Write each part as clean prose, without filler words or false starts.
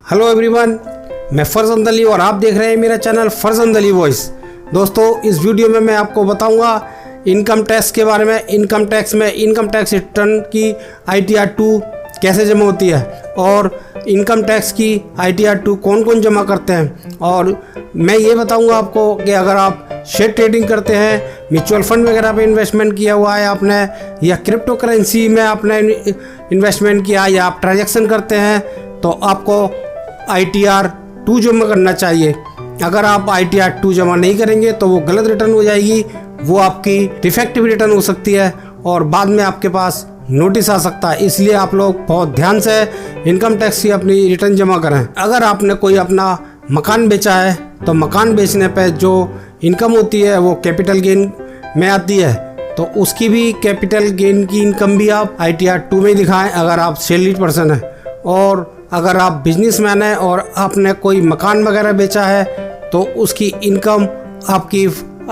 Hello everyone, मैं फरजंद अली और आप देख रहे हैं मेरा चैनल फरजंद अली वॉइस। दोस्तों, इस वीडियो में मैं आपको बताऊंगा इनकम टैक्स के बारे में। इनकम टैक्स में इनकम टैक्स रिटर्न की ITR 2 कैसे जमा होती है और इनकम टैक्स की ITR 2 कौन कौन जमा करते हैं। और मैं ये बताऊंगा आपको कि अगर आप शेयर ट्रेडिंग करते हैं, म्यूचुअल फंड वगैरह पे इन्वेस्टमेंट किया हुआ है आपने, या क्रिप्टो करेंसी में आपने इन्वेस्टमेंट किया, या आप ट्रांजैक्शन करते हैं, तो आपको ITR 2 जमा करना चाहिए। अगर आप ITR 2 जमा नहीं करेंगे तो वो गलत रिटर्न हो जाएगी, वो आपकी डिफेक्टिव रिटर्न हो सकती है और बाद में आपके पास नोटिस आ सकता है। इसलिए आप लोग बहुत ध्यान से इनकम टैक्स की अपनी रिटर्न जमा करें। अगर आपने कोई अपना मकान बेचा है तो मकान बेचने पे जो इनकम होती है वो कैपिटल गेन में आती है, तो उसकी भी कैपिटल गेन की इनकम भी आप ITR 2 में दिखाएं अगर आप सैलरीड पर्सन हैं। और अगर आप बिजनेसमैन हैं और आपने कोई मकान वगैरह बेचा है तो उसकी इनकम आपकी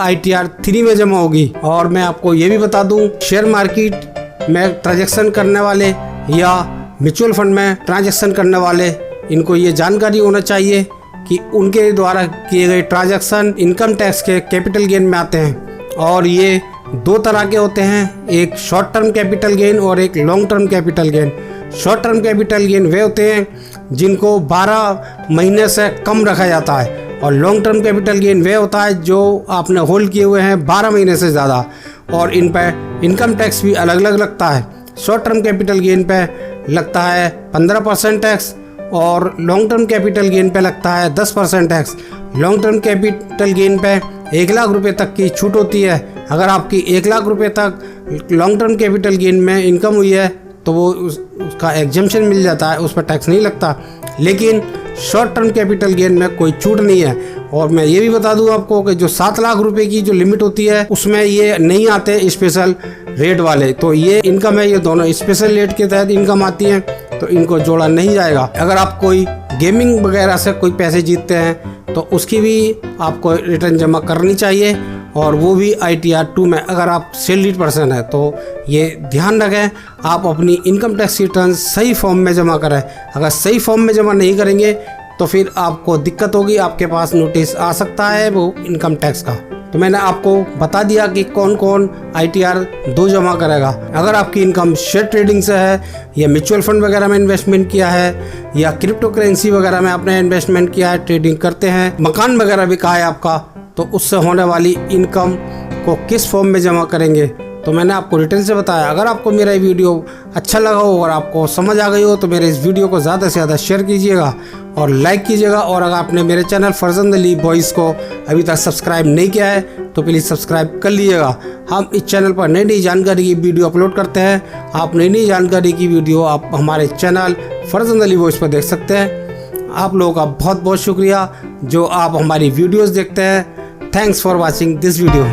ITR 3 में जमा होगी। और मैं आपको ये भी बता दूं, शेयर मार्केट में ट्रांजैक्शन करने वाले या म्यूचुअल फंड में ट्रांजैक्शन करने वाले, इनको ये जानकारी होना चाहिए कि उनके द्वारा किए गए ट्रांजैक्शन इनकम टैक्स के कैपिटल गेन में आते हैं। और ये दो तरह के होते हैं, एक शॉर्ट टर्म कैपिटल गेन और एक long term capital gain. Short term capital gain वे होते हैं जिनको 12 महीने से कम रखा जाता है, और लॉन्ग टर्म कैपिटल गेन वे होता है जो आपने होल्ड किए हुए हैं 12 महीने से ज़्यादा, और इन पर इनकम टैक्स भी अलग अलग लगता है। शॉर्ट टर्म कैपिटल गेन पे लगता है 15% टैक्स और लॉन्ग टर्म कैपिटल गेन पे लगता है 10% tax. Long term capital gain पे 1 लाख रुपए तक की छूट होती है। अगर आपकी 1 लाख रुपए तक लॉन्ग टर्म कैपिटल गेन में इनकम हुई है तो वो उसका एग्जम्पशन मिल जाता है, उस पर टैक्स नहीं लगता। लेकिन शॉर्ट टर्म कैपिटल गेन में कोई छूट नहीं है। और मैं ये भी बता दूं आपको कि जो 7 लाख रुपए की जो लिमिट होती है उसमें ये नहीं आते स्पेशल रेट वाले, तो ये इनकम है, ये दोनों स्पेशल रेट के तहत इनकम आती है, तो इनको जोड़ा नहीं जाएगा। अगर आप कोई गेमिंग वगैरह से कोई पैसे जीतते हैं तो उसकी भी आपको रिटर्न जमा करनी चाहिए, और वो भी ITR 2 में। अगर आप सैलरीड पर्सन है तो ये ध्यान रखें आप अपनी इनकम टैक्स रिटर्न सही फॉर्म में जमा करें। अगर सही फॉर्म में जमा नहीं करेंगे तो फिर आपको दिक्कत होगी, आपके पास नोटिस आ सकता है वो इनकम टैक्स का। तो मैंने आपको बता दिया कि कौन कौन ITR 2 जमा करेगा। अगर आपकी इनकम शेयर ट्रेडिंग से है, या म्यूचुअल फंड वगैरह में इन्वेस्टमेंट किया है, या क्रिप्टो करेंसी वगैरह में आपने इन्वेस्टमेंट किया है, ट्रेडिंग करते हैं, मकान वगैरह बिका है आपका, तो उससे होने वाली इनकम को किस फॉर्म में जमा करेंगे, तो मैंने आपको डिटेल से बताया। अगर आपको मेरा ये वीडियो अच्छा लगा हो और आपको समझ आ गई हो तो मेरे इस वीडियो को ज़्यादा से ज़्यादा शेयर कीजिएगा और लाइक कीजिएगा। और अगर आपने मेरे चैनल फरजंद अली वॉइस को अभी तक सब्सक्राइब नहीं किया है तो प्लीज़ सब्सक्राइब कर लीजिएगा। हम इस चैनल पर नई नई जानकारी की वीडियो अपलोड करते हैं। आप नई नई जानकारी की वीडियो आप हमारे चैनल फरजंद अली वॉइस पर देख सकते हैं। आप लोगों का बहुत बहुत शुक्रिया जो आप हमारी वीडियोज़ देखते हैं। Thanks for watching this video.